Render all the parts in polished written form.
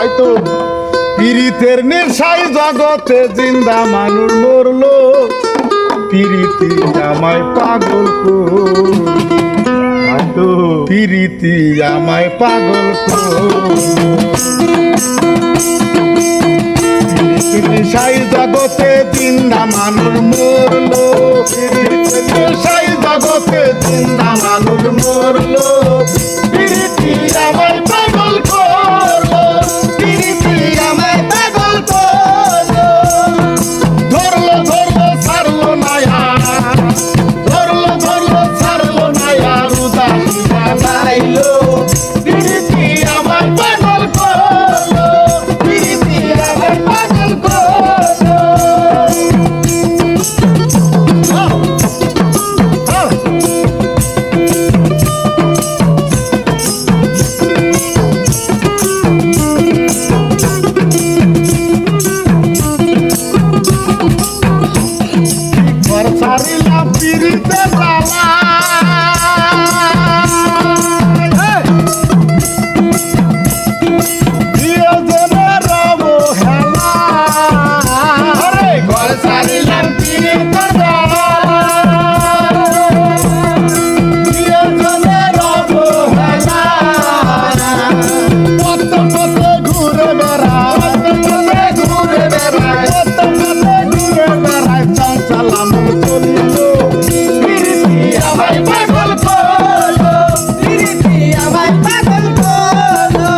হয়তো পীড়িতের নেশায় জগতে জিন্দা মানুষ মরলো, পীড়িতি আমায় পাগল করলো, হয়তো পীড়িতি আমায় পাগল করলো। পীড়িতির নেশায় জগতে জিন্দা মানুষ মরলো, পীড়িতির নেশায় জগতে জিন্দা মানুষ মরলো, পীড়িতি আমায় পাগল করলো, পীড়িতি আমায় পাগল করলো। ধরলো ধরলো ছাড়লো না আর, ধরলো ধরলো ছাড়লো না আর, উদাসী বানাইলো, পীড়িতি আমায় পাগল করলো, পীড়িতি আমায় পাগল করলো। সারিলাম পীড়িতে জ্বালা, প্রিয়জনের অবহেলা, আরে ঘর সারিলাম পীড়িতে জ্বালা, প্রিয়জনের অবহেলা। পথ পথে ঘুরে বেড়ায়, পথে ঘুরে বেড়ায়, পথে ঘুরে বেড়ায়, চঞ্চলাম চলিল, পীড়িতি আমায় পাগল করলো, পীড়িতি আমায় পাগল করলো।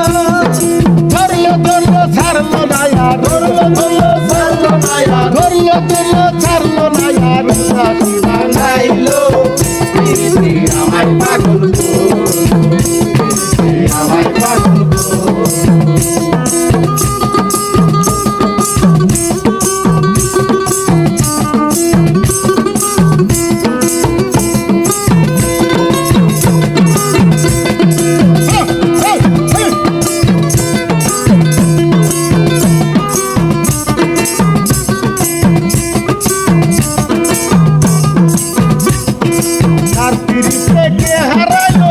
ধরলো ধরলো ছাড়লো না আর, ধরলো ধরলো ছাড়লো না আর, ধরলো ধরলো ছাড়লো না আর, উদাসী বানাইলো, পীড়িতি আমায় পাগল করলো, পীড়িতি আমায় পাগল করলো। আর পীড়িতে কে হারাইলো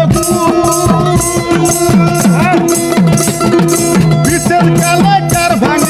বিচার কালে কার ভাঙ